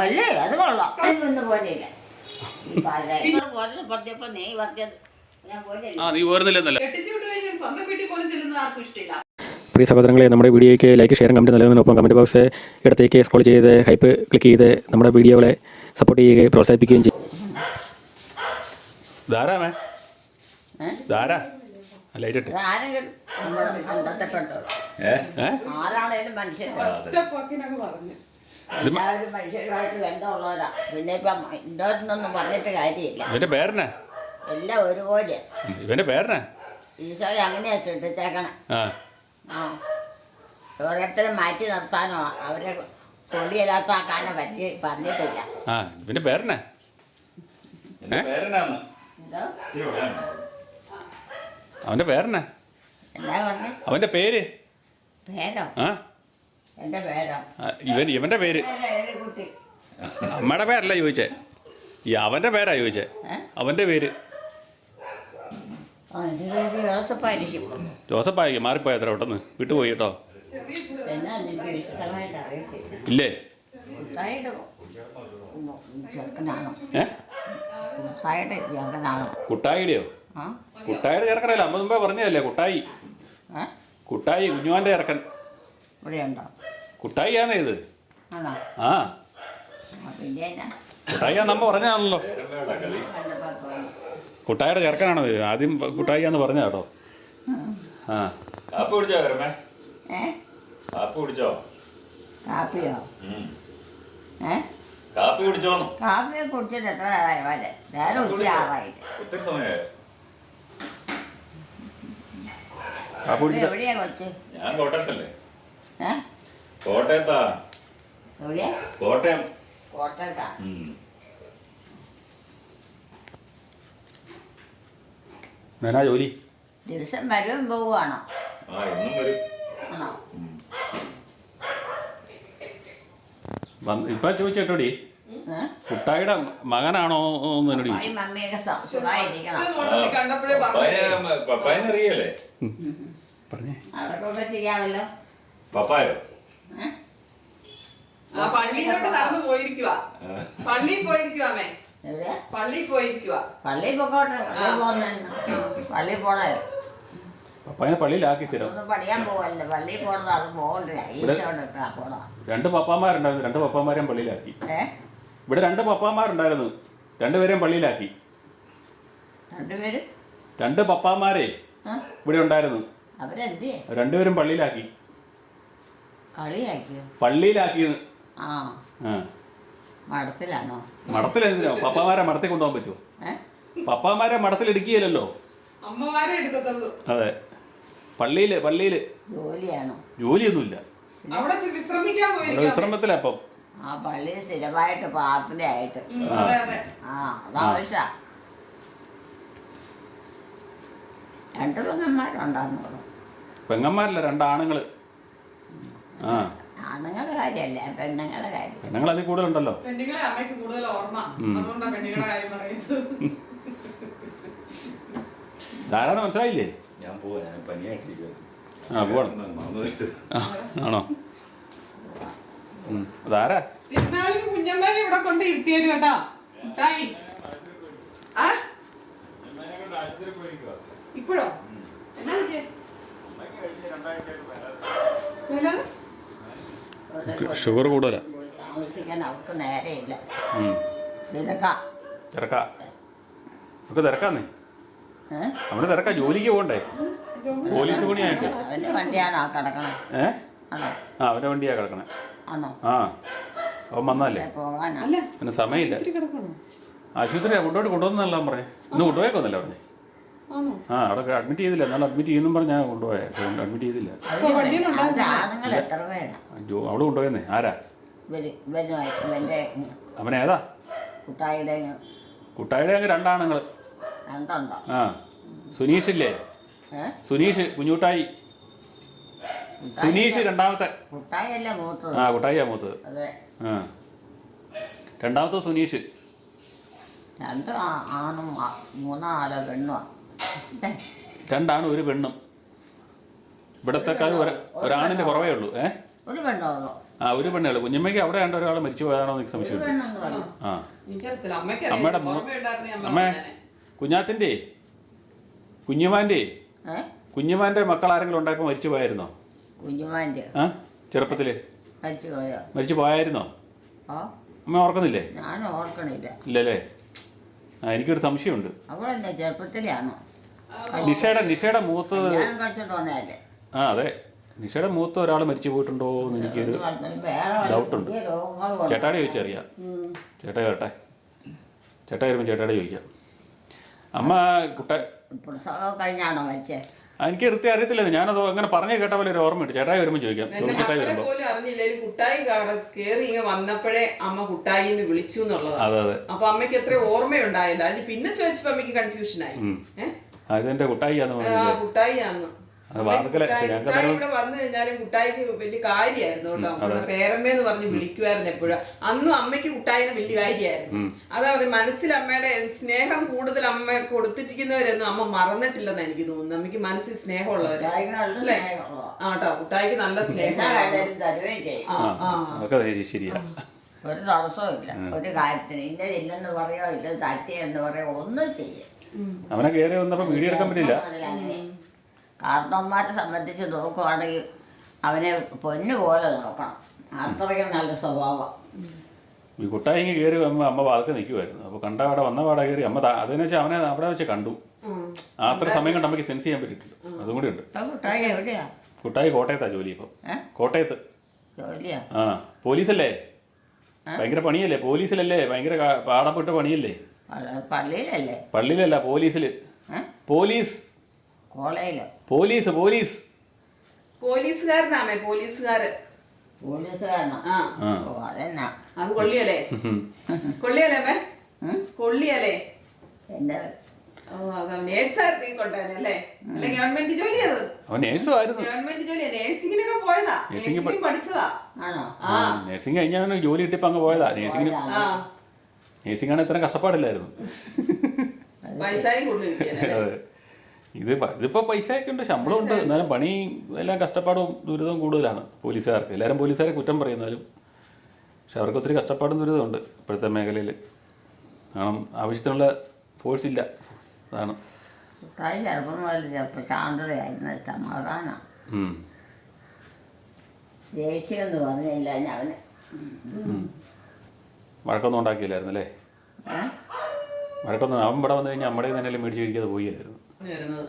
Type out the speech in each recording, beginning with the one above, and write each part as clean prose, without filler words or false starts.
അല്ലേ അത് കൊള്ളാം. അതൊന്നും പോലെയില്ല. ഈ പറഞ്ഞപ്പോ നീ പറഞ്ഞത് ഞാൻ പോലെയില്ല. നീ പോരുന്നില്ലെന്നല്ലേ. സ്വന്തം വീട്ടിൽ പോലും ചെല്ലുന്നത് ആർക്കും ഇഷ്ടമില്ല. പ്രിയ സഹോദരങ്ങളെ, നമ്മുടെ വീഡിയോയ്ക്ക് ലൈക്ക്, ഷെയറും കമൻറ്റ് നൽകുന്നതിനൊപ്പം കമൻറ്റ് ബോക്സ് ഇടത്തേക്ക് സ്ക്രോൾ ചെയ്ത് ഹൈപ്പ് ക്ലിക്ക് ചെയ്ത് നമ്മുടെ വീഡിയോകളെ സപ്പോർട്ട് ചെയ്യുകയും പ്രോത്സാഹിപ്പിക്കുകയും ചെയ്യും. ധാരാമേ ധാരാ ലൈറ്റ് ഇട്ട് ആരെങ്കിലും ആരാണേലും മനുഷ്യൻ എല്ലാവരും മനുഷ്യരുമായിട്ട് ബന്ധമുള്ളവരാ. പിന്നെ ഇപ്പം ഇന്നോട്ടൊന്നും പറഞ്ഞിട്ട് കാര്യമില്ല. ഇവന്റെ പേരനാ എല്ലാം ഒരുപോലെ. ഇവന്റെ പേരനാ ഈശോയെ അങ്ങനെയാ സൃഷ്ടിച്ചേക്കണേ. ആ ഓരോരുത്തരും മാറ്റി നിർത്താനോ അവരെ കൊള്ളിയില്ലാത്താക്കാനോ പറഞ്ഞിട്ടില്ല. ഇവന്റെ പേരനാ എന്തോ അവന്റെ പേരനാ എന്താ പറഞ്ഞേ? അവന്റെ പേര് പേരോ? എൻ്റെ പേരോ? ഇവന്റെ പേര്. കുട്ടി അമ്മയുടെ പേരല്ല ചോദിച്ചേ, ഈ അവന്റെ പേരാ ചോദിച്ചേ. അവന്റെ പേര് ജോസഫായിരിക്കും. ജോസഫായിരിക്കും. മാറിപ്പോയ എത്ര പെട്ടെന്ന് വിട്ടുപോയി കേട്ടോ. എന്നാ എനിക്ക് വിശദമായിട്ട് അറിയത്തില്ല. ഇല്ലേ ചെറുക്കനാണോ? കുട്ടായിട്ട് ചെറുക്കനാണോ? കുട്ടായിയുടെയോ? കുട്ടായിയുടെ ചെറുക്കനല്ല, അമ്മ മുമ്പേ പറഞ്ഞതല്ലേ കുട്ടായി. കുട്ടായി കുഞ്ഞുവാന്റെ ചെറുക്കൻ ഇവിടെയുണ്ടോ? കുട്ടായി ആണേ ഇത്. ആണോ? ആ പിന്നെ കുട്ടായി ആണെന്ന് പറഞ്ഞാണല്ലോ. കുട്ടായിയുടെ ചെറുക്കനാണത്. ആദ്യം കുട്ടായിയാന്ന് പറഞ്ഞ കേട്ടോ. കാപ്പി കുടിച്ചോ? കാപ്പി കുടിച്ചോ? കാപ്പിയോ? കാപ്പി കുടിച്ചോന്നു? കാപ്പിയെ കുടിച്ചിട്ട് എത്ര നേരമായി? വരെ നേരെ ഉച്ചയാറായിട്ട്. ഒത്തിരി സമയമായോ? എവിടെയാ കൊച്ച്? ഞാൻ കോട്ടയത്തല്ലേ. ഏ കോട്ടയത്താ. എവിടെയാ? കോട്ടയം. കോട്ടയത്താ. എന്നാ ജോലി? ദിവസം വരും പോവുകയാണോ? എന്നും വരും. ആണോ? ഇപ്പൊ ചോദിച്ചേട്ടോടി, കുട്ടായിയുടെ മകനാണോ എന്ന് എന്നോട് ചോദിച്ചു. മമ്മിയൊക്കെ സുഖമായിരിക്കണം. പപ്പായനെ അറിയല്ലേ? പറഞ്ഞേ അവർക്കൊക്കെ ചെയ്യാമല്ലോ. പപ്പായോ? പള്ളിയിലോട്ട് നടന്നു പോയിരിക്കുവാ. പള്ളിയിൽ പോയിരിക്കുവാമേ. എവിടെയാ? പള്ളിയിൽ പോയിരിക്കുവാ. പള്ളിയിൽ പോക്കോട്ടെ. പള്ളിയിൽ പോണേ. പപ്പായനെ പള്ളിയിലാക്കി സ്ഥിരം. ഒന്നും പഠിക്കാൻ പോവല്ലേ. പള്ളിയിൽ പോണത് അത് പോകണ്ടേ. ഈശോട്ടാ പോണോ? 2 പപ്പാമാരുണ്ടായിരുന്നു. 2 പപ്പാമാരെയും പള്ളിയിലാക്കി. ഇവിടെ 2 പപ്പാമാരുണ്ടായിരുന്നു. 2 പേരെയും പള്ളിയിലാക്കി. 2 പപ്പാമാരെ ഇവിടെ ഉണ്ടായിരുന്നു. അവരെന്തേ? 2 പേരും പള്ളിയിലാക്കി. കളിയാക്കിയോ? പള്ളിയിലാക്കിയെന്ന്. മഠത്തിലാണോ? മഠത്തിലെന്തിനോ? പപ്പാമാരെ മഠത്തിൽ കൊണ്ടുപോകാൻ പറ്റുമോ? പപ്പാമാരെ മഠത്തിൽ എടുക്കുകയില്ലല്ലോ. അമ്മമാരെ എടുക്കത്തുള്ളൂ. അതെ, പള്ളിയില് ജോലിയാണോ? ജോലിയൊന്നുമില്ല. അവിടെ വിശ്രമിക്കാൻ പോയി. വിശ്രമത്തില. അപ്പം ആ പള്ളിയിൽ സ്ഥിരമായിട്ട് പ്രാർത്ഥനയായിട്ട്. അതാവശ്യ 2 പെങ്ങന്മാരുണ്ടാകുന്നുള്ളൂ. പെങ്ങന്മാരല്ല, 2 ആണുങ്ങള്. ആണുങ്ങളുടെ കാര്യമല്ല, പെണ്ണുങ്ങളുടെ കാര്യം. പെണ്ണുങ്ങൾ അതിൽ കൂടുതലുണ്ടല്ലോ. പെണ്ണുങ്ങളെ അമ്മയ്ക്ക് കൂടുതൽ ഓർമ്മ. അതുകൊണ്ടാണ് പെണ്ണുങ്ങളുടെ കാര്യം പറയുന്നത്. ധാരാളം മനസ്സിലായില്ലേ? ഞാൻ പോവാ. ഞാൻ പനിയായിട്ടിരിക്കുന്നു. പോകണം. ആണോ? അതാരാ? തിരുനാളിന് കുഞ്ഞമ്മേനെ ഇവിടെ കൊണ്ട് ഇരുത്തിയേരും കേട്ടോ. ഇപ്പോഴോ? എന്നാ ഷുഗർ കൂടുതലാ. താമസിക്കാൻ അവർക്ക് നേരെയില്ല. തിരക്കാന്നേ. നമ്മുടെ തിരക്കാ. ജോലിക്ക് പോകണ്ടേ? പോലീസ് പണിയായിട്ട്. അവന്റെ വണ്ടിയാണോ കിടക്കണേ? അവന്റെ വണ്ടിയാ കിടക്കണേ. ആണോ? അവൻ വന്നല്ലേ. പോകാനോ? പിന്നെ സമയമില്ല. ആശുപത്രിയാ കൊണ്ടുവന്നെല്ലാം പറഞ്ഞേ. ഇന്ന് കൊണ്ടുപോയേക്കൊന്നല്ലേ പറഞ്ഞേ. അവിടെ അഡ്മിറ്റ് ചെയ്തില്ല. എന്നാലും അഡ്മിറ്റ് ചെയ്യുന്നു പറഞ്ഞാൽ കൊണ്ടുപോയേ. പക്ഷെ അഡ്മിറ്റ് ചെയ്തില്ല. ആണുങ്ങൾ എത്ര പേരാ? അവള് കൊണ്ടുപോയെന്നേ. ആരാ? അവനേതാ? കുട്ടായിയുടെ അങ്ങ് 2 ആണുങ്ങൾ. സുനീഷില്ലേ? സുനീഷ് കുഞ്ഞുട്ടായി. സുനീഷ് രണ്ടാമത്തെ. കുട്ടായിയാ മൂത്തത്. രണ്ടാമത്തെ സുനീഷ്. 2 ആണും 3 ആളോ പെണ്ണും. 2 ആണും 1 പെണ്ണും. ഇവിടത്തെക്കാൾ ഒരാണിന്റെ കുറവേ ഉള്ളൂ. ഒരു പെണ്ണുള്ളൂ. ആ ഒരു പെണ്ണുള്ളൂ. കുഞ്ഞമ്മയ്ക്ക് അവിടെ കണ്ട ഒരാൾ മരിച്ചു പോയാണോ എനിക്ക് സംശയമുണ്ട്. പെണ്ണെന്ന് പറഞ്ഞു. ആ എനിക്കറിയത്തില്ല, അമ്മയ്ക്ക് അമ്മയുടെ അമ്മേ കുഞ്ഞാച്ചൻ്റെ കുഞ്ഞുമാൻ്റെ കുഞ്ഞുമാൻ്റെ മക്കൾ ആരെങ്കിലും ഉണ്ടായപ്പോൾ മരിച്ചു പോയായിരുന്നോ? കുഞ്ഞുമാൻ്റെ ആ ചെറുപ്പത്തിൽ മരിച്ചു പോയോ? മരിച്ചു പോയായിരുന്നോ? ഓ അമ്മ ഓർക്കുന്നില്ലേ? ഞാൻ ഓർക്കണില്ല. ഇല്ലല്ലേ? ആ എനിക്കൊരു സംശയമുണ്ട്. അവളെന്നെ ചെറുപ്പത്തിലാണോ? നിഷയുടെ മൂത്ത് ഞാൻ കഴിച്ചോണ്ട് വന്നതല്ലേ? ആ അതെ, നിഷയുടെ മൂത്ത് ഒരാൾ മരിച്ചു പോയിട്ടുണ്ടോ എന്ന് എനിക്കൊരു ഡൗട്ടുണ്ട്. ചേട്ടാടി ചോദിച്ചറിയാം. ചേട്ടാ വരുമ്പോൾ ചേട്ടാടി ചോദിക്കാം. അമ്മ പ്രസവം കഴിഞ്ഞാണോ മരിച്ചേ? എനിക്ക് കൃത്യം അറിയത്തില്ല. ഞാനത് അങ്ങനെ പറഞ്ഞു കേട്ട പോലെ ഒരു ഓർമ്മയുണ്ട്. ചേട്ടായി വരുമ്പോൾ ചോദിക്കാം. ചേട്ടായി വരുമ്പോൾ പോലും അറിഞ്ഞില്ലേലും കുട്ടായി കേറി ഇങ്ങനെ വന്നപ്പോഴേ അമ്മ കുട്ടായിന്ന് വിളിച്ചു എന്നുള്ളതാണ്. അതെ അതെ. അപ്പൊ അമ്മയ്ക്ക് എത്ര ഓർമ്മയുണ്ടായില്ല. അതിന് പിന്നെ ചോദിച്ചപ്പോ അമ്മയ്ക്ക് കൺഫ്യൂഷൻ ആയി. അതെന്റെ കുട്ടായിയാന്ന് പറഞ്ഞു. കുട്ടായിയാന്ന് ഇവിടെ വന്നു കഴിഞ്ഞാലും കുട്ടായിക്ക് വലിയ കാര്യമായിരുന്നു കേട്ടോ. നമ്മുടെ പേരമ്മേന്ന് പറഞ്ഞ് വിളിക്കുമായിരുന്നു എപ്പോഴും. അന്നും അമ്മയ്ക്ക് കുട്ടായിന് വലിയ കാര്യമായിരുന്നു. അതാ പറയുക, മനസ്സിൽ അമ്മയുടെ സ്നേഹം കൂടുതൽ അമ്മ കൊടുത്തിരിക്കുന്നവരൊന്നും അമ്മ മറന്നിട്ടില്ലെന്ന് എനിക്ക് തോന്നുന്നു. അമ്മയ്ക്ക് മനസ്സിൽ സ്നേഹമുള്ളവര് അല്ലേ? ആട്ടോ, കുട്ടായിക്ക് നല്ല സ്നേഹം. ശരിയാ. ഒരു തടസ്സവും ഇല്ല ഒരു കാര്യത്തിന്. ഇന്നതില്ലെന്ന് പറയോ ഇല്ല തറ്റിയെന്ന് പറയോ ഒന്നും ചെയ്യും. അവനെ കയറി വന്നപ്പോ വീഡിയോ എടുക്കാൻ പറ്റില്ല. കാരണവന്മാരെ സംബന്ധിച്ച് നോക്കുവാണെങ്കിൽ അവനെ പൊന്നു പോലെ നോക്കണം. അത്രയ്ക്കും നല്ല സ്വഭാവം. ഈ കുട്ടായി കയറി വന്ന് അമ്മ വാക്ക് നിൽക്കുമായിരുന്നു. അപ്പോൾ കണ്ട അവിടെ വന്ന പാടെ കയറി അമ്മ അതിനെ വെച്ചാൽ അവനെ അവിടെ വെച്ച് കണ്ടു. അത്ര സമയം കൊണ്ട് അമ്മയ്ക്ക് സെൻസ് ചെയ്യാൻ പറ്റിയിട്ടില്ല. അതും കൂടി ഉണ്ട്. കുട്ടായി എവിടെയാ? കുട്ടായി കോട്ടയത്താ ജോലി. ഇപ്പം കോട്ടയത്ത് ജോലിയാ? ആ പോലീസല്ലേ? ഭയങ്കര പണിയല്ലേ പോലീസിലല്ലേ? ഭയങ്കര പാടപ്പെട്ട് പണിയല്ലേ? പള്ളിയിലല്ലേ? പള്ളിയിലല്ല, പോലീസില്. പോലീസ് കോളേജിലോ? പോലീസ് പോലീസ് പോലീസുകാരനാമേ. പോലീസുകാരൻ. പോലീസുകാരനോ? ഓ അതെന്നാ അത് കൊള്ളിയല്ലേ? കൊള്ളിയല്ലേ മേ? കൊള്ളിയല്ലേ? എന്റെ നേഴ്സായിരുന്നു ഈ കൊണ്ടുവന്നല്ലേ? അല്ലെ ഗവൺമെന്റ് ജോലി? അത് ഗവൺമെന്റ് ജോലിയാ. നേഴ്സിംഗിനൊക്കെ പോയതാ. നേഴ്സിംഗ് പഠിച്ചതാ. ആണോ? നേഴ്സിംഗ് കഴിഞ്ഞാൽ ജോലി കിട്ടിയപ്പോ അങ്ങ് പോയതാ. നേഴ്സിംഗ് ആണ് ഇത്ര കഷ്ടപ്പാടില്ലായിരുന്നു. പൈസയും കൂടുതൽ. ഇതിപ്പോ പൈസയൊക്കെ ഉണ്ട്, ശമ്പളം ഉണ്ട്. എന്നാലും പണി എല്ലാം കഷ്ടപ്പാടും ദുരിതവും കൂടുതലാണ് പോലീസുകാർക്ക്. എല്ലാവരും പോലീസുകാരെ കുറ്റം പറയുന്നാലും പക്ഷെ അവർക്ക് ഒത്തിരി കഷ്ടപ്പാടും ദുരിതവും ഉണ്ട് ഇപ്പോഴത്തെ മേഖലയിൽ. കാരണം ആവശ്യത്തിനുള്ള ഫോഴ്സ് ഇല്ല. അതാണ്. ചെറുപ്പം മുതൽ ചിലപ്പോൾ ശാന്തതയായിരുന്നു. സമാധാനം ദേഷ്യമൊന്നും പറഞ്ഞില്ല. അവന് വഴക്കൊന്നും ഉണ്ടാക്കിയില്ലായിരുന്നു അല്ലേ? വഴക്കൊന്നും അവൻ ഇവിടെ വന്നു കഴിഞ്ഞാൽ നമ്മുടെ തന്നെ മേടിച്ച് കഴിക്കാതെ പോയില്ലായിരുന്നു.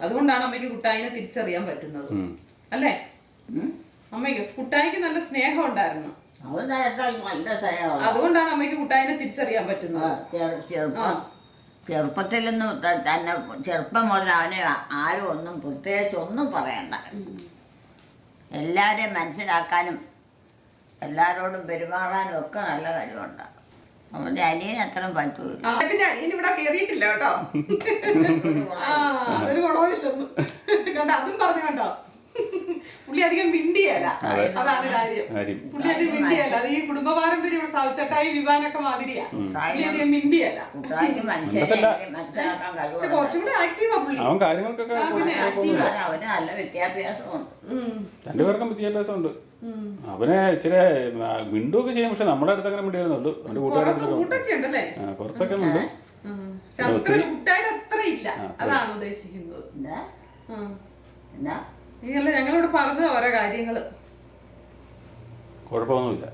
അതുകൊണ്ടാണ് അമ്മയ്ക്ക് കുട്ടായിനെ തിരിച്ചറിയാൻ പറ്റുന്നത് അല്ലേ? അമ്മയ്ക്ക് കുട്ടായിക്ക് നല്ല സ്നേഹം ഉണ്ടായിരുന്നു. അതുകൊണ്ടാണ് അമ്മയ്ക്ക് കുട്ടായിനെ തിരിച്ചറിയാൻ പറ്റുന്നത്. ചെറുപ്പത്തിലൊന്നും തന്നെ ചെറുപ്പം മുതൽ അവനെ ആരും ഒന്നും പ്രത്യേകിച്ച് ഒന്നും പറയണ്ട. എല്ലാവരെയും മനസ്സിലാക്കാനും എല്ലാവരോടും പെരുമാറാനും ഒക്കെ നല്ല കഴിവുണ്ട്. അവന്റെ അനിയന് അത്രയും പറ്റൂല. പിന്നെ അനിയൻ ഇവിടെ കേറിയിട്ടില്ല കേട്ടോ. അതൊരു ഗുണമില്ലെന്ന് കണ്ട. അതും പറഞ്ഞു കണ്ടോ? പുള്ളി അധികം മിണ്ടിയല്ല. അതാണ് കാര്യം. പുള്ളി അധികം മിണ്ടിയല്ല. അത് ഈ കുടുംബ പാരമ്പര്യം സാവിച്ചട്ടായി വിവാനൊക്കെ മാതിരിയാ. പുള്ളി അധികം മിണ്ടിയല്ല. പക്ഷെ കുറച്ചും കൂടി ആക്റ്റീവാ പുള്ളി. അവന് നല്ല വിദ്യാഭ്യാസമുണ്ട്. രണ്ടുപേർക്കും വിദ്യാഭ്യാസമുണ്ട്. അവനെ ഇച്ചിരി മിണ്ടുമൊക്കെ ചെയ്യും. പക്ഷെ നമ്മുടെ അടുത്ത് അങ്ങനെ മിണ്ടിയായിരുന്നുള്ളൂ. അവന്റെ കൂട്ടൊക്കെ ഉണ്ടല്ലേ? പുറത്തൊക്കെ മിണ്ടും. കുട്ടായുടെ അത്ര ഇല്ല. അതാണ് ഉദ്ദേശിക്കുന്നത്. നീയല്ല ഞങ്ങളിവിടെ പറഞ്ഞ ഓരോ കാര്യങ്ങള്. കുഴപ്പമൊന്നുമില്ല.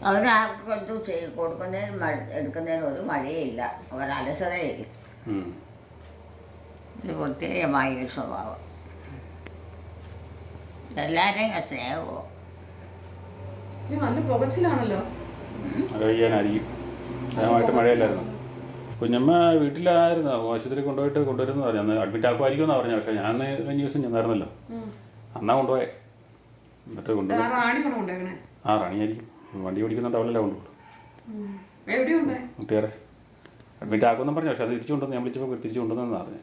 അവനാർക്കും എന്തും കൊടുക്കുന്നതിനും എടുക്കുന്നതിനും ഒരു മഴയില്ല, ഒരലസതയില്ല. ഒരു പ്രത്യേകമായ ഒരു സ്വഭാവം. എല്ലാവരെയും സ്നേഹമോ? നല്ല പുകച്ചിലാണല്ലോ. മഴ പെയ്യാനായിരിക്കും. സ്ഥിരമായിട്ട് മഴയില്ലായിരുന്നു. കുഞ്ഞമ്മ വീട്ടിലായിരുന്നു. ആശുപത്രി കൊണ്ടുവരുമെന്ന് പറഞ്ഞു. അന്ന് അഡ്മിറ്റ് ആക്കുമായിരിക്കുമെന്ന് പറഞ്ഞു. പക്ഷേ ഞാൻ കഴിഞ്ഞ ദിവസം ചെന്നായിരുന്നല്ലോ. അന്നാ കൊണ്ടുപോയെ. എന്നിട്ട് കൊണ്ടുപോയി. ആ റാണിയായിരിക്കും. വണ്ടി ഓടിക്കുന്നുണ്ട്. അവളെല്ലാം കൊണ്ടുപോകും. കുട്ടിയാറെ അഡ്മിറ്റ് ആക്കുമെന്ന് പറഞ്ഞു. പക്ഷെ അത് തിരിച്ചു കൊണ്ടുവന്ന് ഞാൻ വിളിച്ചപ്പോൾ തിരിച്ചു കൊണ്ടുവന്നെന്ന് പറഞ്ഞു.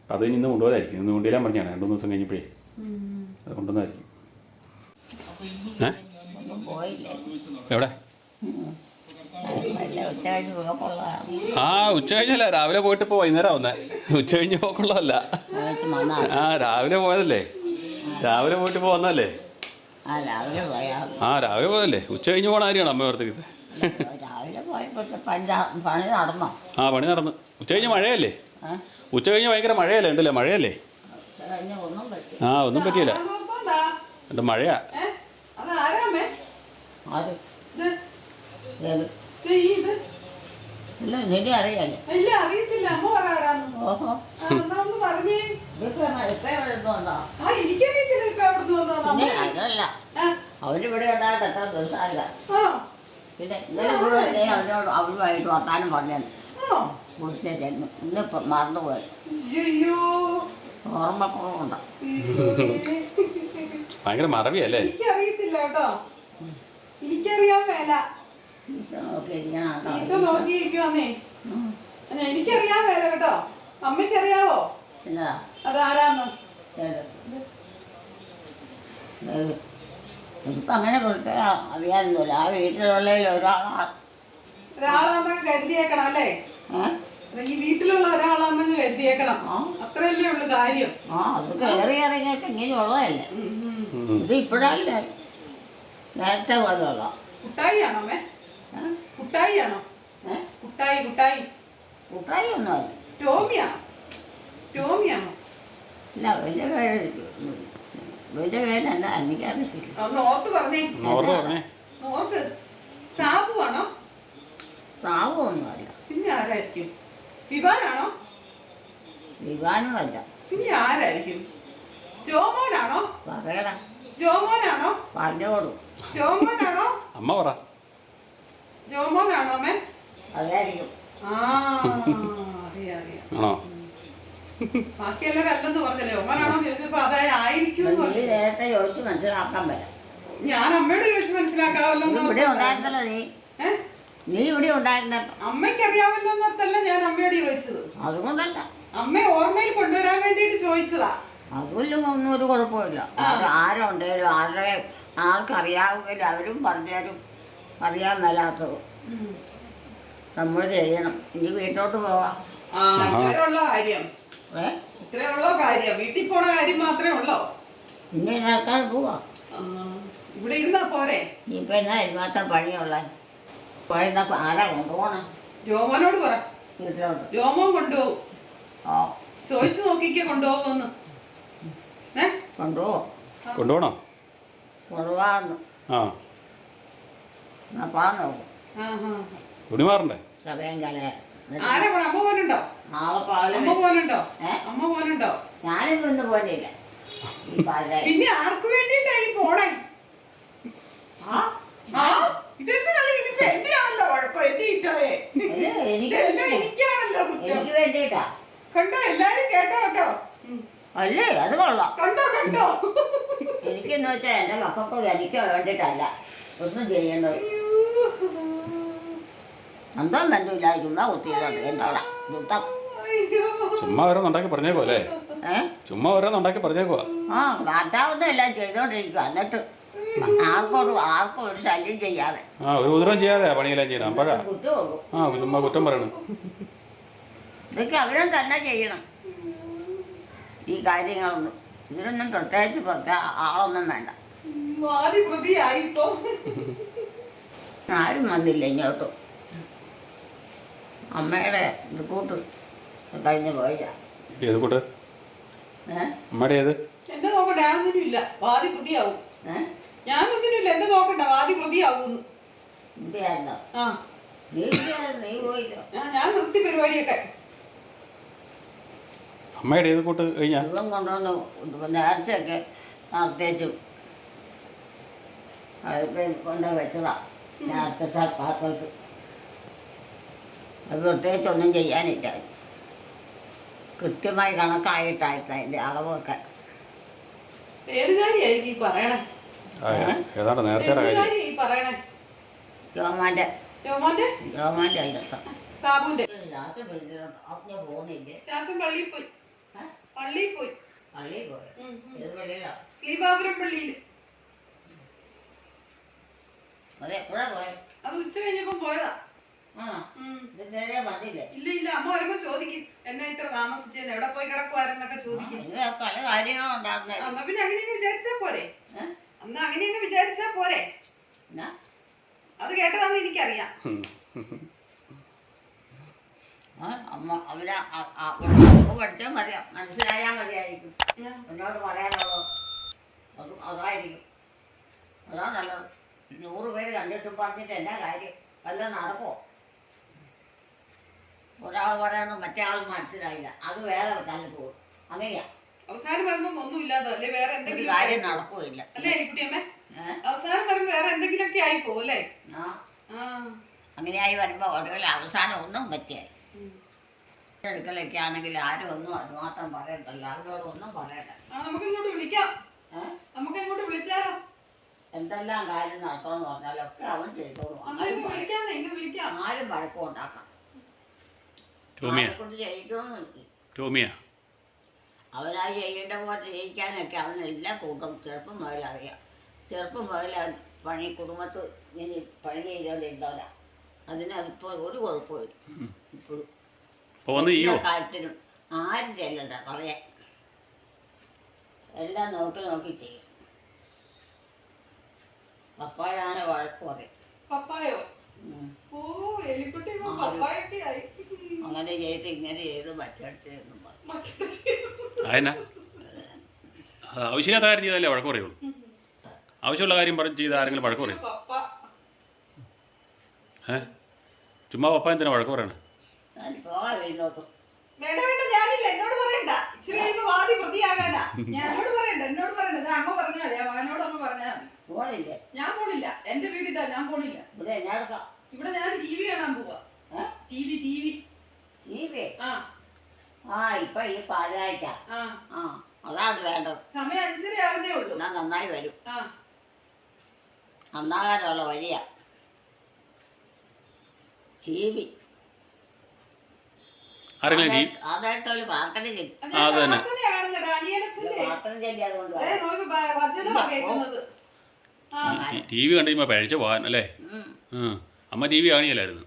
അപ്പം അത് ഇന്ന് കൊണ്ടുപോയതായിരിക്കും. ഇന്ന് കൊണ്ടുവരാൻ പറഞ്ഞാണ്. 2-3 ദിവസം കഴിഞ്ഞപ്പോഴേ അത് കൊണ്ടുവന്നായിരിക്കും. എവിടെ? ആ ഉച്ച കഴിഞ്ഞല്ല, രാവിലെ പോയിട്ട് ഇപ്പോൾ വൈകുന്നേരം വന്നേ. ഉച്ച കഴിഞ്ഞ് പോക്കുള്ളതല്ല. ആ രാവിലെ പോയതല്ലേ. രാവിലെ പോയിട്ട് ഇപ്പോൾ വന്നല്ലേ. ആ രാവിലെ പോയാ ആ രാവിലെ പോയല്ലേ ഉച്ച കഴിഞ്ഞ് പോകണ കാര്യമാണ് അമ്മ ഓർത്തിരിക്കുന്നത്. രാവിലെ പോയപ്പോഴത്തെ പണി നടന്നോ? ആ പണി നടന്നു. ഉച്ച കഴിഞ്ഞ് മഴയല്ലേ? ഏഹ് ഉച്ച കഴിഞ്ഞ് ഭയങ്കര മഴയല്ലേ ഉണ്ടല്ലേ? മഴയല്ലേ? ഉച്ച കഴിഞ്ഞ് ഒന്നും പറ്റി. ആ ഒന്നും പറ്റിയില്ല. ആരാന്നോർത്തോണ്ടാ? എൻ്റെ മഴയാ. അതാരാമേ? ആര് ഇത് ഏത് ഇത് ഇല്ല നിന്നെ അറിയാല്ലേ? ഇല്ല അറിയത്തില്ല. അമ്മ പറ ആരാന്ന്. ഓഹോ എന്നാ ഒന്ന് പറഞ്ഞേ. ഇപ്പൊ എവിടെ ഇരുന്നുണ്ടോ? എനിക്കറിയത്തില്ല ഇപ്പൊ എവിടുന്ന് വന്നതാ. പിന്നെ അതല്ല അവരിവിടെ ഉണ്ടായിട്ട് എത്ര ദിവസമായില്ല. ആണോ? പിന്നെ ഇന്നലെ മുഴുവൻ അവരുമായിട്ട് വർത്താനം പറഞ്ഞത് ആണോ? കുടിച്ചേക്ക് ഇന്നിപ്പം മറന്നുപോയി. അയ്യോ ഓർമ്മക്കുറവുണ്ടോ? ഈശോയെ. ഭയങ്കര മറവിയല്ലേ? എനിക്കറിയത്തില്ല കേട്ടോ. എനിക്കറിയാൻ മേല. ഈശോ നോക്കിയിരിക്കണോ? ഈശോ നോക്കിയിരിക്കുവാന്നേ. എനിക്കറിയാൻ മേല കേട്ടോ. അമ്മയ്ക്കറിയാവോ പിന്നെ അതാരാന്ന്? ഇപ്പം അങ്ങനെ കൊടുത്താൽ അറിയാനൊന്നുമില്ല. ആ വീട്ടിലുള്ളതിൽ ഒരാളാന്നങ്ങ് കരുതിയേക്കണം അല്ലേ? ഈ വീട്ടിലുള്ള ഒരാളാന്നങ്ങ് കരുതിയേക്കണം. അത്രയല്ലേ ഉള്ളു കാര്യം. ആ അത് കയറി ഇറങ്ങിയൊക്കെ ഇങ്ങനെയുള്ളതല്ലേ. ഇത് ഇപ്പോഴല്ലേ നേരത്തെ പോലെയുള്ള. കുട്ടായി ആണോ അമ്മേ? കുട്ടായി ആണോ? കുട്ടായി കുട്ടായി കുട്ടായി ഒന്നുമല്ല. ടോമിയാണോ? ടോമിയാണോ? ഇല്ല വലിയ പേരല്ല എനിക്കറിയത്തില്ല. ഒന്ന് ഓർത്ത് പറഞ്ഞേ. ഓർക്ക്. സാബു ആണോ? സാബു ഒന്നുമല്ല. പിന്നെ ആരായിരിക്കും? വിവാനാണോ? വിവാനും അല്ല. പിന്നെ ആരായിരിക്കും? ജോമോനാണോ? പറയടാ. ജോമോനാണോ? പറഞ്ഞോളൂ. ജോമോനാണോ? അമ്മ പറ. ജോമോനാണോ അമ്മേ? അതായിരിക്കും. അറിയാം അറിയാം. ആണോ? ബാക്കിയെല്ലാവരും അല്ലെന്ന് പറഞ്ഞല്ലേ. ഒമ്മനാണോ ചോദിച്ചപ്പോ അതായ ആയിരിക്കും. നീ നേരത്തെ ചോദിച്ച് മനസ്സിലാക്കാൻ പറ്റാം. ഞാൻ അമ്മയോട് ചോദിച്ച് മനസ്സിലാക്കാവല്ലോ. ഇവിടെ ഉണ്ടായിരുന്നല്ലോ നീ ഇവിടെ ഉണ്ടായിരുന്നല്ലോ. അമ്മയ്ക്കറിയാമല്ലോ എന്നോർത്തല്ല ഞാൻ അമ്മയോട് ചോദിച്ചത്. അതുകൊണ്ടല്ല. അമ്മയെ ഓർമ്മയിൽ കൊണ്ടുവരാൻ വേണ്ടിട്ട് ചോദിച്ചതാ. അതുകൊണ്ടും ഒന്നും ഒരു കുഴപ്പമില്ല. ആരുണ്ടേലും ആർക്കറിയാവുമെങ്കിലും അവരും പറഞ്ഞാലും അറിയാൻ മേലാത്തത് നമ്മൾ ചെയ്യണം. ഇനി വീട്ടോട്ട് പോവാം. ഇത്രയുള്ള കാര്യം. ഇത്രയുള്ള കാര്യം. വീട്ടിൽ പോണ കാര്യം മാത്രമേ ഉള്ളോ? ഇനി നടക്കാൻ പോവാ. ഇവിടെ ഇരുന്നാ പോരെ? ഇനിയിപ്പോ എന്നാ ഇതിമാത്രം പണിയുള്ള പോയെന്നാ ആരാ കൊണ്ടുപോകണം? ജോമോനോട് പറ. വീട്ടിലോട്ട് ജോമോൻ കൊണ്ടുപോകും. ചോദിച്ചു നോക്കിക്കേ കൊണ്ടുപോകുമെന്ന്. കൊണ്ടുപോവോ? കൊണ്ടുപോകണോ? കൊണ്ടുപോകാന്ന്. എന്നാ പോകാൻ നോക്കും. തുണി മാറണ്ടേ? സമയം കളയാ. ആരാ പോണ? അമ്മ പോനുണ്ടോ? നാളെ പാല്. അമ്മ പോനുണ്ടോ? അമ്മ പോനുണ്ടോ? ഞാനിപ്പോ ഇന്ന് പോലില്ല. പിന്നെ ആർക്ക് വേണ്ടിട്ടായി പോണേ? ഇതെന്ത് കളി? ഇതിപ്പോ എന്റെ ആണല്ലോ കുഴപ്പം. എന്റെ ഈശോയെ, എനിക്കാണല്ലോ കുറ്റം. എനിക്ക് വേണ്ടിട്ടാ. കണ്ടോ? എല്ലാരും കേട്ടോ കേട്ടോ? അല്ലേ അത് കൊള്ളാം. കണ്ടോ കണ്ടോ? എനിക്കെന്ന് വെച്ചാൽ എന്റെ മക്കൾക്ക് എനിക്ക് വേണ്ടിട്ടല്ല ഒന്നും ചെയ്യേണ്ടത്. എന്തോ ബന്ധമില്ല. ചുമ്മാ കുത്തിയതാണ് എന്നോടാ യുദ്ധം. ചുമ്മാ ഓരോന്നുണ്ടാക്കി പറഞ്ഞേക്കോ അല്ലേ? ചുമ്മാ ഓരോന്നുണ്ടാക്കി പറഞ്ഞേക്കോ? കാറ്റാവുന്ന എല്ലാം ചെയ്തോണ്ടിരിക്കുക. എന്നിട്ട് ആർക്കും ഒരു ശല്യം ചെയ്യാതെ ഒരു ഉപദ്രവം ചെയ്യാതെ പണിയെല്ലാം ചെയ്യണം. അപ്പോഴാ കുറ്റം ചുമ്മാ കുറ്റം പറയണം. ഇതൊക്കെ അവരും തന്നെ ചെയ്യണം. ഈ കാര്യങ്ങളൊന്നും ഇതിനൊന്നും പ്രത്യേകിച്ച് ആളൊന്നും വേണ്ട. ആരും വന്നില്ല ഇങ്ങോട്ട്. അമ്മയുടെ ഇത് കൂട്ട് കഴിഞ്ഞ് പോയില്ല. ഏത് കൂട്ട്? അമ്മയുടെ ഏത്? എന്നെ നോക്കട്ടെ. ഞാനൊന്നും ഇല്ല. വാതി പ്രതിയാവും. ഞാനൊന്നും ഇല്ല. എന്നെ നോക്കട്ടെ. വാതി പ്രതിയാവും. നീ പോയില്ല. ഞാൻ നിർത്തി പരിപാടിയൊക്കെ. അമ്മയുടെ ഏത് കൂട്ട് കഴിഞ്ഞാ? വെള്ളം കൊണ്ടുവന്ന് നേർച്ചയൊക്കെ നടത്തിച്ചും അതൊക്കെ കൊണ്ട് വെച്ചതാ. നേരത്തെ പാത്രക്ക് അത് പ്രത്യേകിച്ചൊന്നും ചെയ്യാനില്ല. കൃത്യമായി കണക്കായിട്ടായിട്ട് അതിൻ്റെ അളവൊക്കെ. ഏത് കാര്യമായിരിക്കും ഈ പറയണേ? ഏതാണ്ട് നേരത്തെ പറയണേ? രോമാൻ്റെ അല്ല സാബുന്റെ. പോകുന്നില്ലേ? ചാച്ചൻ പള്ളിയിൽ പോയി. പള്ളിയിൽ പോയി. പള്ളിയിൽ പോയി. ഏത് പള്ളിയിലാ? ശ്രീബാപുരം പള്ളിയില്. അത് എപ്പോഴാ പോയത്? അത് ഉച്ച കഴിഞ്ഞപ്പോ പോയതാ. വന്നില്ലേ? ഇല്ല ഇല്ല. അമ്മ വരുമ്പോ ചോദിക്കും എന്നെ ഇത്ര താമസിച്ചെന്ന്, എവിടെ പോയി കിടക്കുവാരെന്നൊക്കെ ചോദിക്കും. പല കാര്യങ്ങളും ഉണ്ടാകുന്ന. എന്നാ പിന്നെ അങ്ങനെയൊക്കെ വിചാരിച്ചാ പോരെ? അന്ന് അങ്ങനെയൊക്കെ വിചാരിച്ചാ പോരെ. എന്നാ അത് കേട്ടതാന്ന് എനിക്കറിയാം. അമ്മ അവര് പഠിച്ചാൽ മതിയാ, മനസ്സിലായാൽ മതിയായിരിക്കും. എന്നോട് പറയാനുള്ളത് അതായിരിക്കും. അതാ നല്ലത്. 100 പേര് കണ്ടിട്ടും പറഞ്ഞിട്ട് എന്നാ കാര്യം? വല്ലതും നടക്കുമോ? ഒരാൾ പറയണം മറ്റേ ആൾ മനസ്സിലായില്ല, അത് വേറെ കാലത്ത് പോകും. അങ്ങനെയാ അവസാനം വരുമ്പോ ഒന്നും ഇല്ലാതെ അല്ലേ വേറെ ഒരു എന്തെങ്കിലും കാര്യം നടക്കുകയില്ല. അല്ലേ എലിക്കുട്ടിയമ്മേ? അവസാനം വരുമ്പോ വേറെ എന്തെങ്കിലുമൊക്കെ ആയി പോകും അല്ലേ? അങ്ങനെയായി വരുമ്പോൾ ഒടുവിൽ അവസാനം ഒന്നും പറ്റിയായി. അടുക്കളൊക്കെ ആണെങ്കിൽ ആരും ഒന്നും അതുമാത്രം പറയണ്ടല്ലോ, അവരോട് ഒന്നും പറയണ്ട. നമുക്ക് ഇങ്ങോട്ട് വിളിക്കാം. നമുക്ക് ഇങ്ങോട്ട് വിളിച്ചാലോ? എന്തെല്ലാം കാര്യം നടത്തണമെന്ന് പറഞ്ഞാലൊക്കെ അവൻ ചെയ്തോളൂ. ആരും വഴക്കം ഉണ്ടാക്കാം. കൊണ്ട് ജയിക്കണമെന്നില്ല. അവനായി ചെയ്യേണ്ട പോലെ ജയിക്കാനൊക്കെ അവനെല്ലാം കൂട്ടും. ചെറുപ്പം മുതൽ അറിയാം. ചെറുപ്പം മുതൽ പണി കുടുംബത്ത് ഇനി പണി ചെയ്തോണ്ടിരുന്നവരാ. അതിനതിപ്പോൾ ഒരു കുഴപ്പമില്ല. ഇപ്പോഴും എല്ലാ കാര്യത്തിനും ആരും ചെല്ലണ്ട പറയാൻ. എല്ലാം നോക്കി നോക്കി ചെയ്യും. പപ്പായാണ് വഴക്ക് പറയും. പപ്പായോ? അങ്ങനെ ചെയ്ത് ഇങ്ങനെ ചെയ്ത് മറ്റെടുത്തെന്നും അതെന്നാ ആവശ്യമില്ലാത്ത കാര്യം ചെയ്താലേ വഴക്ക് പറയുള്ളൂ. ആവശ്യമുള്ള കാര്യം പറഞ്ഞ് ചെയ്ത് ആരെങ്കിലും വഴക്ക് പറയും? ചുമ്മാ പപ്പ എന്തിനാ വഴക്ക് പറയണേ? പോകാൻ വീട്ടിലോട്ട്. എന്നോട് പറയണ്ട. ഇച്ചിരി കഴിയുമ്പോ വാദി പ്രതിയാകാനാ. എന്നോട് പറയണ്ട. എന്നോട് പറയണ്ട. അമ്മ പറഞ്ഞാ മതി. മകനോട് അമ്മ പറഞ്ഞാ മതി. പോണില്ലേ? ഞാൻ പോണില്ല. എന്റെ വീടിതാ, ഞാൻ പോണില്ല. ഇവിടെ എല്ലാവർക്കും ഇവിടെ ഞാൻ TV കാണാൻ പോവാ. TV. ഇപ്പൊ ഈ പാലായിട്ട അതാണ് വേണ്ടത്. സമയം 5:30 ആവുന്നേ ഉള്ളൂ. ഞാൻ നന്നായി വരും. നന്നാകാനുള്ള വഴിയാ TV. അതായിട്ടൊരു പ്രാർത്ഥന ചെയ്യും. പ്രാർത്ഥന ചെയ്യും. അതുകൊണ്ട് TV കണ്ടിരുമ്പോ പഴിച്ചു പോകാൻ അല്ലേ? അമ്മ TV കാണിയല്ലായിരുന്നു.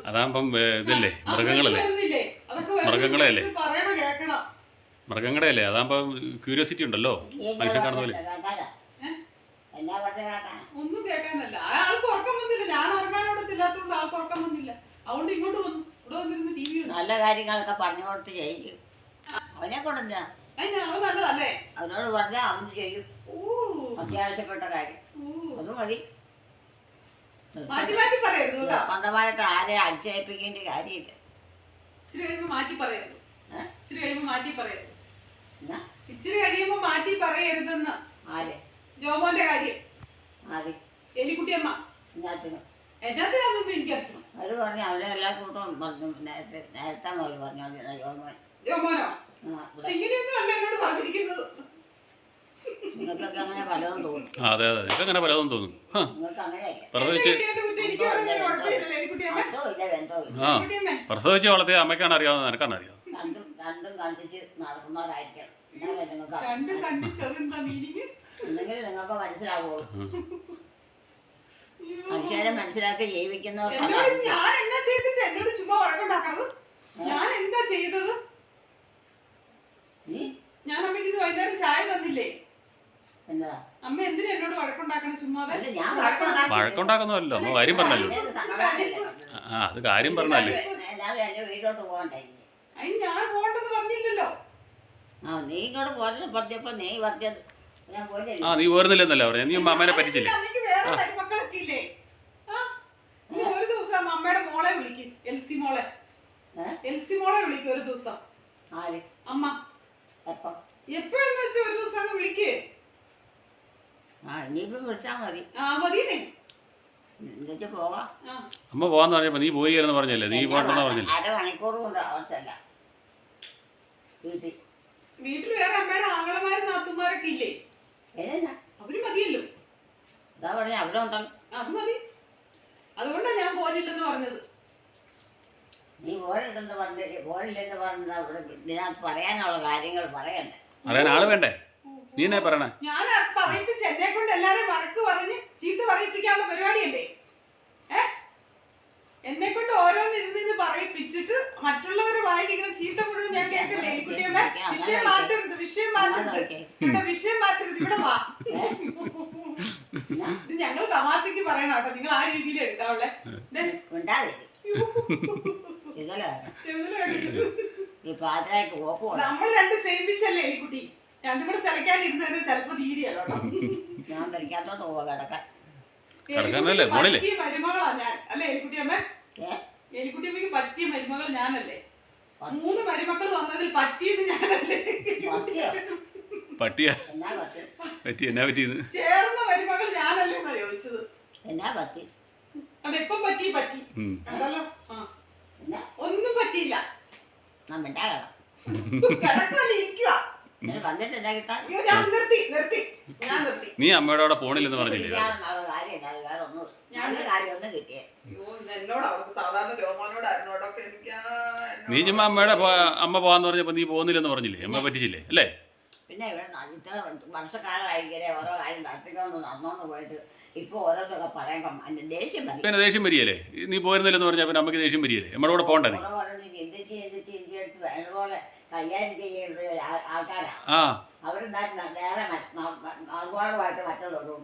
അതാകുമ്പം ഇതല്ലേ, മൃഗങ്ങളെ അല്ലേ, അതാകുമ്പോ ക്യൂരിയോസിറ്റി ഉണ്ടല്ലോ മനുഷ്യൻ കാണുന്ന പോലെ. ഒന്നും കേൾക്കാനല്ല. ആൾക്ക് ഉറക്കം വന്നില്ല. ഞാൻ ഉറങ്ങാനോട് ചെല്ലാത്തോണ്ട് ആൾക്ക് ഉറക്കം വന്നില്ല. അതുകൊണ്ട് ഇങ്ങോട്ട് വന്നു. ഇവിടെ വന്നിരുന്ന് TV നല്ല കാര്യങ്ങളൊക്കെ പറഞ്ഞു കൊടുത്ത് ചെയ്യും. അവനെ കൊണ്ടെന്താ അവൻ നല്ലതല്ലേ? അവനോട് പറഞ്ഞാൽ അവൻ ചെയ്യും. അത്യാവശ്യപ്പെട്ട കാര്യം അത് മതി. സ്വന്തമായിട്ട് ആരെ അടിച്ചേൽപ്പിക്കേണ്ട കാര്യമില്ല. ഇച്ചിരി കഴിയുമ്പോ മാറ്റി പറയരുത്. ഇച്ചിരി എന്നാ കഴിയുമ്പോ മാറ്റി പറയരുതെന്ന്. ആര്? ജോമോന്റെ കാര്യം. ആര്? എലിക്കുട്ടിയമ്മ. എന്നാത്തിനൊന്നും എനിക്കറിയാം. അവര് പറഞ്ഞു അവരെ എല്ലാ കൂട്ടവും പറഞ്ഞു. നേരത്തെ അവർ പറഞ്ഞോണ്ടിരുന്ന ജോമോനോ? ഇങ്ങനെയൊന്നും അല്ല എന്നോട് പറഞ്ഞിരിക്കുന്നത്. നിങ്ങൾക്കൊക്കെ അങ്ങനെ പലതും തോന്നും. അതെ നിങ്ങൾക്ക് അങ്ങനെ പലതും തോന്നും. നിങ്ങൾക്ക് അങ്ങനെയല്ല. പ്രസവിച്ച് വളർത്തിയ അമ്മയ്ക്കാണ് അറിയാവുന്നത്, നിനക്കാണ് അറിയാവുന്നത്. രണ്ടും കണ്ടിച്ച് നടക്കുന്നവരായിരിക്കണം. എന്നാലേ നിങ്ങൾക്ക് എന്തെങ്കിലും നിങ്ങൾക്ക് മനസ്സിലാവുള്ളൂ. മനുഷ്യരെ മനസ്സിലാക്കി ജീവിക്കുന്നവർ. ഞാൻ എന്നാ ചെയ്തിട്ട് എന്നോട് ചുമ്മാ വഴക്കുണ്ടാക്കണത്? ഞാൻ എന്താ ചെയ്തത്? ഞാൻ അമ്മയ്ക്ക് ഇത് വൈകുന്നേരം ചായ തന്നില്ലേ? എന്താ അമ്മ എന്തിനാ എന്നോട് വഴക്കുണ്ടാക്കണം ചുമ്മാതെ? വഴക്കുണ്ടാക്കുന്നല്ലോ, അമ്മ കാര്യം പറഞ്ഞല്ലോ. അത് കാര്യം പറഞ്ഞല്ലേ. എന്റെ വീട്ടിലോട്ട് പോകണ്ടേ? അതിന് ഞാൻ പോകണ്ടെന്ന് പറഞ്ഞില്ലല്ലോ. നീ ഇങ്ങോട്ട് പോരല്ലോ പറഞ്ഞപ്പോ നീ പറഞ്ഞത് ഞാൻ പോയില്ലേ? നീ പോരുന്നില്ലെന്നല്ല പറയാ. നീ അമ്മേനെ പറ്റിച്ചില്ലേ? അമ്മയ്ക്ക് വേറെ മരുമക്കളൊക്കെ ഇല്ലേ? ഒരു ദിവസം അമ്മയുടെ മോളെ വിളിക്കും. എൽസി മോളെ വിളിക്കും ഒരു ദിവസം. ആര്? അമ്മ. എപ്പോഴെന്ന് വെച്ചാ ഒരു ദിവസം അങ്ങ് വിളിക്കേ. ഇനിയിപ്പം വിളിച്ചാ മതി. മതിയെന്നേ. എന്നിട്ട് പോവാം. അമ്മ പോവാന്ന് പറഞ്ഞപ്പോ നീ പോയില്ലെന്ന് പറഞ്ഞല്ലേ? നീ പോകണ്ടെന്ന് പറഞ്ഞില്ലേ? 1/2 മണിക്കൂർ കൊണ്ട് അവർക്കല്ല വീട്ടിൽ വേറെ അമ്മയുടെ ആങ്ങളമാരും നാത്തുമാരൊക്കെ ഇല്ലേ? അവര് മതിയല്ലോ. എന്താ പറഞ്ഞ അവരുണ്ടല്ലോ. അത് മതി. അതുകൊണ്ടാ ഞാൻ പോലില്ലെന്ന് പറഞ്ഞത്. നീ പോരില്ലെന്ന് പറഞ്ഞത് അവിടെ ഇതിനകത്ത് പറയാനുള്ള കാര്യങ്ങൾ പറയണ്ടേ? പറയാൻ ആള് വേണ്ടേ? നീ എന്നെ പറയണേ? ഞാൻ പറയിപ്പിച്ച് എന്നെ കൊണ്ട് എല്ലാരും വഴക്ക് പറഞ്ഞ് ചീത്ത പറയിപ്പിക്കാനുള്ള പരിപാടിയല്ലേ? എന്നെ കൊണ്ട് ഓരോന്ന് ഇരുന്ന് പറയിപ്പിച്ചിട്ട് മറ്റുള്ളവരെ വായിക്കുന്ന ചീത്ത മുഴുവൻ ഞാൻ കേൾക്കണ്ടേ? കുട്ടിയമ്മ വിഷയം മാറ്റരുത്, വിഷയം മാറ്റരുത് കേട്ടോ, വിഷയം മാറ്റരുത്. ഇവിടെ വാ. ഇത് ഞങ്ങള് തമാശക്ക് പറയണ കേട്ടോ, നിങ്ങൾ ആ രീതിയിൽ എടുക്കാവുള്ളേ. നമ്മൾ രണ്ട് സേമിച്ചല്ലേ എലിക്കുട്ടി, രണ്ടും കൂടെ ചലക്കാൻ ഇരുന്നിട്ട് ചിലപ്പോ തീരെയല്ലോ. ഞാൻ പഠിക്കാത്തോട്ട് പോവാ കിടക്കാൻ. പറ്റിയ മരുമകളാ ഞാൻ അല്ലേ എലിക്കുട്ടിയമ്മ? എലിക്കുട്ടിയമ്മക്ക് പറ്റിയ മരുമകൾ ഞാനല്ലേ? 3 മരുമക്കൾ വന്നതിൽ പറ്റിയത് ഞാനല്ലേ? ചേർന്ന മരുമകൾ ഞാനല്ലേ എന്നാ ചോദിച്ചത്. എന്നാ പറ്റി? ഇപ്പം പറ്റി അതല്ലോ. ഒന്നും പറ്റിയില്ല. കിടക്കുമല്ലേ, ഇരിക്കുക. നീ അമ്മയോടെ പോണില്ലെന്ന് പറഞ്ഞില്ലേ? നീ ചുമ്മാ അമ്മ പോവാന്ന് പറഞ്ഞപ്പോ നീ പോകുന്നില്ലെന്ന് പറഞ്ഞില്ലേ? അമ്മ പറ്റിച്ചില്ലേ അല്ലേ? പിന്നെ ഇവിടെ ഇത്ര വർഷക്കാലമായിക്കരെ ഓരോ കാര്യം നടത്തിക്കൊണ്ട് നടന്നോണ്ട് പോയിട്ട് ഇപ്പൊ ഓരോന്നൊക്കെ പറയുമ്പോ ദേഷ്യം വരും. പിന്നെ ദേഷ്യം വരികയല്ലേ? നീ പോരുന്നില്ലെന്ന് പറഞ്ഞാൽ പിന്നെ അമ്മക്ക് ദേഷ്യം വരികയല്ലേ? നമ്മുടെ കൂടെ പോകണ്ടേ? നീ ചിന്തിച്ച് വേണ്ടപോലെ കൈകാര്യം ചെയ്യേണ്ട ആൾക്കാരാണ്. അവരുണ്ടായിട്ട് നേരെ മറുപാടുമായിട്ട് മറ്റുള്ളവരും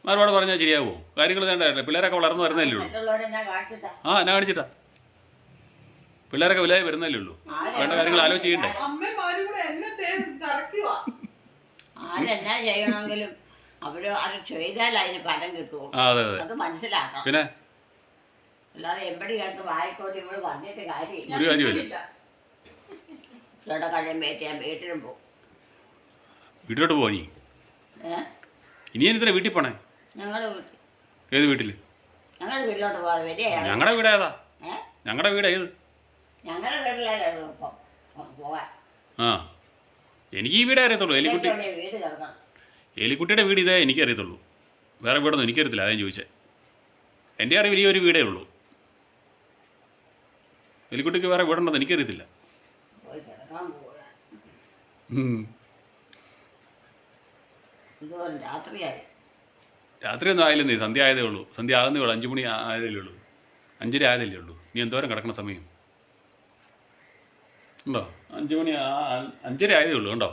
മറുപാട് പറഞ്ഞാൽ ശരിയാവോ? കാര്യങ്ങൾ വേണ്ടല്ലേ? പിള്ളേരൊക്കെ വളർന്നു വരുന്നല്ലേ ഉള്ളൂ. മറ്റുള്ളവരെന്നാ കാണിച്ചിട്ടാ? എന്നാ കാണിച്ചിട്ടാ? പിള്ളേരൊക്കെ വലുതായി വരുന്നല്ലേ ഉള്ളൂ. വേണ്ട കാര്യങ്ങൾ ആലോചിച്ച് ചെയ്യണ്ടേ? ആരെന്നാ ചെയ്യണമെങ്കിലും അവര് അത് ചെയ്താൽ അതിന് ഫലം കിട്ടുമോ? അത് മനസ്സിലാക്കണം. പിന്നെ അല്ലാതെ എവിടെ കേട്ട് വായിക്കോട്ട് ഇവിടെ പറഞ്ഞിട്ട് കാര്യമില്ല. ഒരു കാര്യമില്ല. ചേട്ടാ കഴിയും ഞാൻ വീട്ടിലും പോകും. വീട്ടിലോട്ട് പോവാ നീ? ഇനി എന്തിനാ വീട്ടിൽ പോണേ? ഞങ്ങളുടെ വീട്ടിൽ. ഏത് വീട്ടില്? ഞങ്ങളുടെ വീട്ടിലോട്ട് പോകാതെ വരികയാണ്. ഞങ്ങളുടെ വീട് ഏതാ? ഞങ്ങളുടെ വീട് ഏത്? ഞങ്ങളുടെ വീട്ടിലാണ് പോകാൻ. എനിക്ക് ഈ വീടേ അറിയത്തുള്ളൂ. വീട് കിടക്കണം. എലിക്കുട്ടിയുടെ വീട് ഇതേ എനിക്കറിയത്തുള്ളൂ. വേറെ വീടൊന്നും എനിക്കറിയത്തില്ല. അതാ ചോദിച്ചേ. എൻ്റെ അറിവിൽ ഈ ഒരു വീടേ ഉള്ളൂ. എലിക്കുട്ടിക്ക് വേറെ വീടുണ്ടെന്ന് എനിക്കറിയത്തില്ല. പോയി കിടക്കാൻ പോവുക. രാത്രിയായി. രാത്രിയൊന്നും ആയില്ലെന്നേ. സന്ധ്യ ആയതേ ഉള്ളൂ. സന്ധ്യ ആകുന്നേ ഉള്ളൂ. 5 മണി ആയതല്ലേ ഉള്ളൂ. 5:30 ആയതല്ലേ ഉള്ളൂ. നീ എന്തോരം കിടക്കണ സമയം ഉണ്ടോ? 5 മണി 5:30 ആയതേ ഉള്ളൂ. ഉണ്ടോ?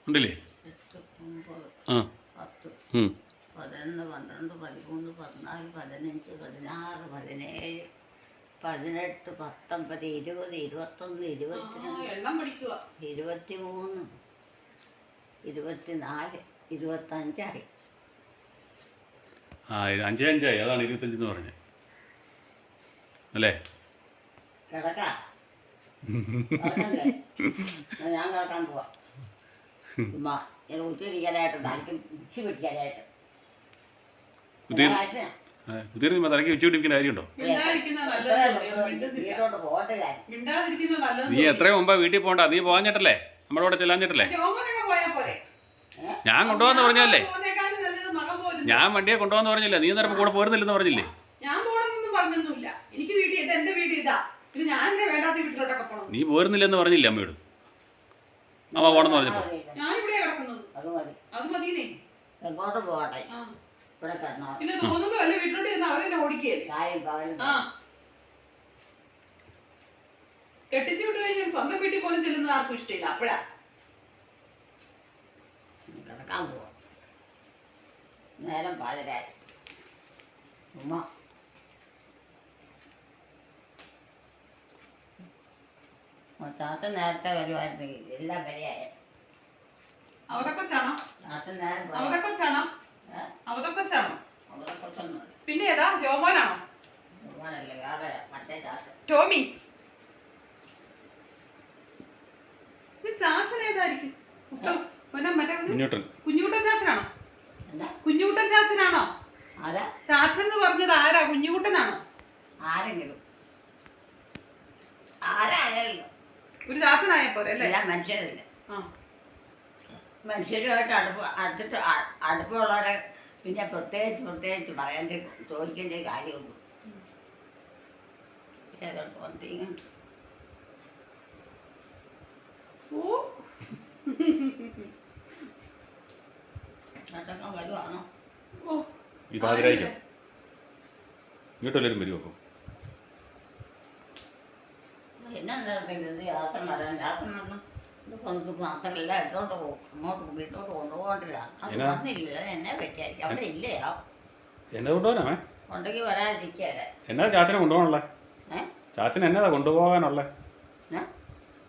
ഉണ്ടല്ലേ? 10, 11, 12, 13, 14, 15, 16, 17, 18, 19, 20, 21, 22, 23, 24, 25 ആയി. 5 അതാണ് 25 എന്ന് പറഞ്ഞത് അല്ലേ? കിടക്കാം. ഞാൻ കിടക്കാൻ പോവാ. കുത്തിയിരിക്കാനായിട്ട് തലയ്ക്ക് പിടിച്ച് പിടിക്കാനായിട്ട്. കുത്തിയിരുന്ന് തലയ്ക്ക് വെച്ച് പിടിപ്പിക്കുന്ന കാര്യമുണ്ടോ? വീട്ടോട്ട് പോകട്ടെ കാര്യം. നീ എത്രയോ മുമ്പാ വീട്ടിൽ പോകണ്ട? നീ പോകാഞ്ഞിട്ടല്ലേ? നമ്മുടെ കൂടെ ചെല്ലാഞ്ഞിട്ടല്ലേ? ഞാൻ കൊണ്ടുപോകാന്ന് പറഞ്ഞല്ലേ? ഞാൻ വണ്ടിയെ കൊണ്ടുപോകാന്ന് പറഞ്ഞില്ലേ? നീ നേരം കൂടെ പോരുന്നില്ലെന്ന് പറഞ്ഞില്ലേ? നീ പോരുന്നില്ലെന്ന് പറഞ്ഞില്ലേ അമ്മയോട്? അമ്മ പോണെന്ന് പറഞ്ഞപ്പോ എങ്ങോട്ട് പോകട്ടെ? ഇവിടെ കെട്ടിച്ചു വിട്ട് കഴിഞ്ഞാൽ സ്വന്തം വീട്ടിൽ പോലും ചെല്ലുന്നത് ആർക്കും ഇഷ്ടമില്ല. അപ്പഴാ കിടക്കാൻ പോവാ. നേരം 12 ഉമ്മ താത്ത നേരത്തെ വരുമായിരുന്നെങ്കിൽ എല്ലാം വരെയായ. പിന്നെ ഏതാ? രോമാനാണോ? രോമാനല്ലേ, വേറെ മറ്റേ ചാത്ത. ടോമി. ചാച്ചൻ ഏതായിരിക്കും? കുഞ്ഞൂട്ടൻ ചാച്ചനാണോ? കുഞ്ഞൂട്ടൻ ചാച്ചനാണോ? ചാച്ചൻ എന്ന് പറഞ്ഞത് ആരാ? കുഞ്ഞൂട്ടനാണോ? ആരെങ്കിലും ആരായാലും ഒരു ചാച്ചനായ പോലെ അല്ലേ? മനുഷ്യരില്ല. മനുഷ്യരുമായിട്ട് അടുപ്പമുള്ളവരെ പിന്നെ പ്രത്യേകിച്ച് പറയേണ്ട ചോദിക്കേണ്ട കാര്യമൊന്നും. ഈ പാതിരായിക്കോ? ഇങ്ങോട്ടെല്ലാവരും വരുമോ അപ്പം? എന്നാ ഇത് യാത്ര വരാൻ യാത്ര മാത്രമല്ല എടുത്തോണ്ട് പോകും, അങ്ങോട്ട് വീട്ടോട്ട് കൊണ്ടുപോകണ്ടില്ല. അത് വന്നില്ല, എന്നെ പറ്റിയായിരിക്കും. അവിടെ ഇല്ലയോ? എന്നെ കൊണ്ടുപോകാനാ? ഉണ്ടെങ്കിൽ വരാതിരിക്കല്ലേ. എന്നാ ചാച്ചനെ കൊണ്ടുപോകാനുള്ളത്? ചാച്ചന് എന്നതാ കൊണ്ടുപോകാനുള്ളത്?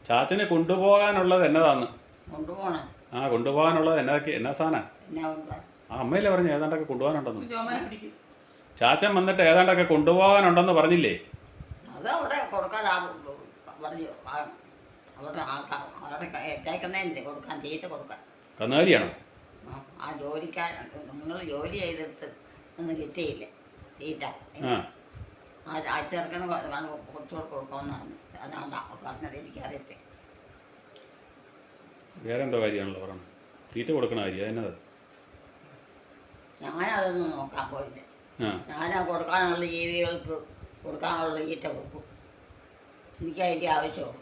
ചാച്ചനെ കൊണ്ടുപോകാനുള്ളത് എന്നതാന്ന്? കൊണ്ടുപോകണം. ആ കൊണ്ടുപോകാനുള്ളത് എന്നാ സാധനം? എന്നാ കൊണ്ടുപോകാൻ? ആ അമ്മയില്ലേ പറഞ്ഞ് ഏതാണ്ടൊക്കെ കൊണ്ടുപോകാനുണ്ടെന്ന്. ചാച്ചൻ വന്നിട്ട് ഏതാണ്ടൊക്കെ കൊണ്ടുപോകാനുണ്ടെന്ന് പറഞ്ഞില്ലേ? അത് അവിടെ കൊടുക്കാൻ പറഞ്ഞു. അവിടെ അവിടെ ഏറ്റേക്കുന്നതിന് കൊടുക്കാൻ, തീറ്റ കൊടുക്കാൻ. കന്നുകാലിയാണോ? ആ ജോലിക്കാരൻ നിങ്ങൾ ജോലി ചെയ്തിട്ട് ഒന്നും കിട്ടിയില്ല തീറ്റ. ആ ചെറുക്കന് കുറച്ചുകൂടെ കൊടുക്കാമെന്നാണ് അതാണ് പറഞ്ഞത്. എനിക്കറിയത്തെ വേറെ എന്തോ കാര്യമാണല്ലോ പറഞ്ഞു. തീറ്റ കൊടുക്കണ കാര്യം എന്നതാ? ഞാനതൊന്നും നോക്കാൻ പോയില്ല. ഞാനാ കൊടുക്കാനുള്ള ജീവികൾക്ക് കൊടുക്കാനുള്ള തീറ്റ കൊടുക്കും. എനിക്ക് അതിൻ്റെ ആവശ്യമുള്ളൂ.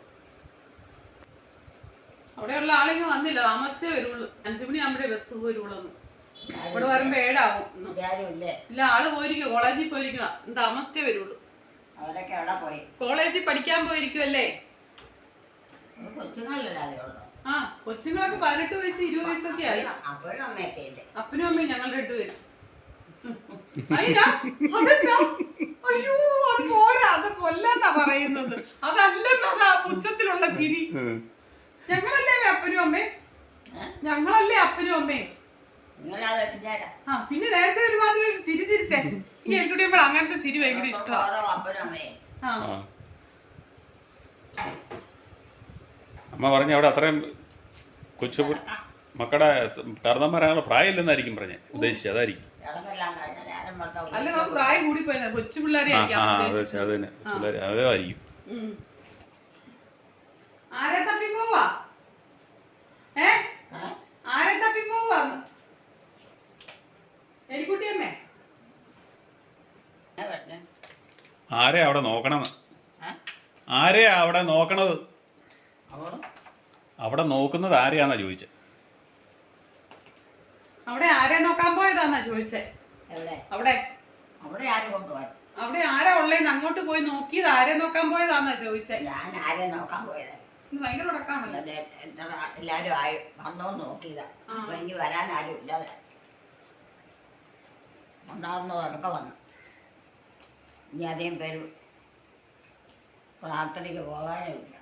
അവിടെയുള്ള ആളിങ്ങ് വന്നില്ല, താമസിച്ചേ വരുള്ളൂ. 5 മണിയാകുമ്പോഴേ ബസ് വരുള്ളൂ. ഇവിടെ വരുമ്പോ 7 ആവും. ആരുമില്ലേ? ഇല്ല, ആള് പോയിരിക്കും, കോളേജിൽ പോയിരിക്കുക. താമസിച്ചേ വരുള്ളൂ. അവരൊക്കെ എവിടെ പോയി? കോളേജിൽ പഠിക്കാൻ പോയിരിക്കുമല്ലേ. കൊച്ചുങ്ങളിലല്ലേ ഉള്ളു. ആ കൊച്ചുങ്ങളൊക്കെ 18 വയസ്സ് 20 വയസ്സൊക്കെ ആയി. അപ്പോഴും അമ്മയൊക്കെ ഇല്ലേ? അപ്പനും അമ്മയും ഞങ്ങൾ 2 പേരും. അയ്യോ അത് പോരാ, അത് കൊല്ലാന്നാ പറയുന്നത്. അതല്ലെന്നതാ പുച്ഛത്തിലുള്ള ചിരി. ഞങ്ങളല്ലേ അപ്പനും അമ്മയും? ഞങ്ങളല്ലേ അപ്പനും അമ്മയും? ആ പിന്നെ നേരത്തെ ഒരുമാതിരി ചിരി ചിരിച്ചേ. ഈ എൻകുട്ടിയപ്പോൾ അങ്ങനത്തെ ചിരി ഭയങ്കര ഇഷ്ടമാണ്. അമ്മ പറഞ്ഞ അവിടെ അത്രയും കൊച്ചു മക്കളുടെ കാരണന്മാരാണ് പ്രായമില്ലെന്നായിരിക്കും പറഞ്ഞേ, ഉദ്ദേശിച്ചത് അതായിരിക്കും. അല്ല നമുക്ക് പ്രായം കൂടി പോയ കൊച്ചു പിള്ളേരെ അതായിരിക്കും. ആരെ തപ്പി പോവാ? ആരെ തപ്പി പോവാ? എലിക്കുട്ടിയമ്മേ ആരെയാ അവിടെ നോക്കണത്? ആരെയാ അവിടെ നോക്കണത്? അവിടെ നോക്കുന്നത് ആരെയാന്നാ ചോദിച്ചത്. അവിടെ ആരെ നോക്കാൻ പോയതാന്നാ ചോദിച്ചേ. അവിടെ അവിടെ ആരാ ഉള്ളേന്ന് അങ്ങോട്ട് പോയി നോക്കിയത് ആരെ നോക്കാൻ പോയതാന്നാ ചോദിച്ചേ. ഞാൻ ആരെ നോക്കാൻ പോയത്? ഭയങ്കര ഉടക്കാണല്ലോ. എല്ലാരും വന്നോന്ന് നോക്കിയതാ. അപ്പൊ ഇനി വരാൻ ആരും ഇല്ലാതെ ഉണ്ടാവുന്നതൊക്കെ വന്നു. ഇനി അധികം പേര് പ്രാർത്ഥനയ്ക്ക് പോകാനേ ഇല്ല.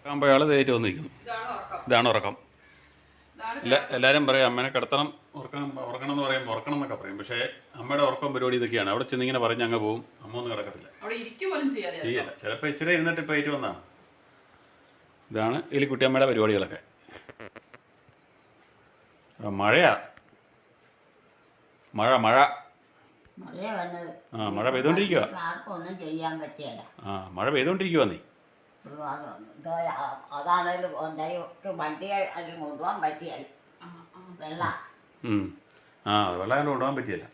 ആകുമ്പോഴാൾ തേറ്റ് വന്നിരിക്കുന്നു. ഇതാണ് ഉറക്കം. എല്ലാവരും പറയും അമ്മേനെ കിടത്തണം, ഉറക്കണം എന്ന് പറയുമ്പോൾ ഉറക്കണം എന്നൊക്കെ പറയും. പക്ഷേ അമ്മയുടെ ഉറക്കം പരിപാടി ഇതൊക്കെയാണ്. അവിടെ ചെന്നിങ്ങനെ പറഞ്ഞ് അങ്ങ് പോവും. അമ്മ ഒന്നും കിടക്കത്തില്ല, ചെയ്യില്ല. ചിലപ്പോൾ ഇച്ചിരി ഇരുന്നിട്ട് ഇപ്പോൾ ഏറ്റു വന്നാണ്. ഇതാണ് എലിക്കുട്ടിയമ്മയുടെ പരിപാടികളൊക്കെ. മഴയാ, മഴ മഴ മഴ പെയ്തോണ്ടിരിക്കുക. ആർക്കൊന്നും ചെയ്യാൻ പറ്റിയല്ല. മഴ പെയ്തോണ്ടിരിക്കുക. നീ അതാണേലും വണ്ടിയെ അതിൽ കൊണ്ടുപോകാൻ പറ്റിയല്ല. വെള്ളം വെള്ളം കൊണ്ടുപോകാൻ പറ്റിയല്ല.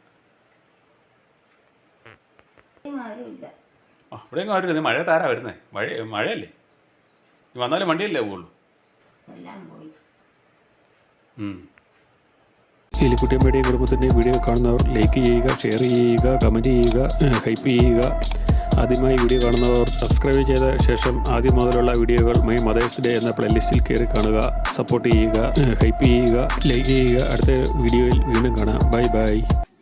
ഇവിടെയും കാര്യമില്ല. നീ മഴ താരാ വരുന്നേ. മഴയല്ലേ നീ വന്നാലും വണ്ടിയല്ലേ പോകുള്ളൂ. എല്ലാം പോയി. എലിക്കുട്ടിയമ്മയുടെയും കുടുംബത്തിൻ്റെയും വീഡിയോ കാണുന്നവർ ലൈക്ക് ചെയ്യുക, ഷെയർ ചെയ്യുക, കമൻറ്റ് ചെയ്യുക, ഹൈപ്പ് ചെയ്യുക. ആദ്യമായി വീഡിയോ കാണുന്നവർ സബ്സ്ക്രൈബ് ചെയ്ത ശേഷം ആദ്യം മുതലുള്ള വീഡിയോകൾ മൈ മദേഴ്സ് ഡേ എന്ന പ്ലേലിസ്റ്റിൽ കയറി കാണുക. സപ്പോർട്ട് ചെയ്യുക, ഹൈപ്പ് ചെയ്യുക, ലൈക്ക് ചെയ്യുക. അടുത്ത വീഡിയോയിൽ വീണ്ടും കാണാം. Bye bye.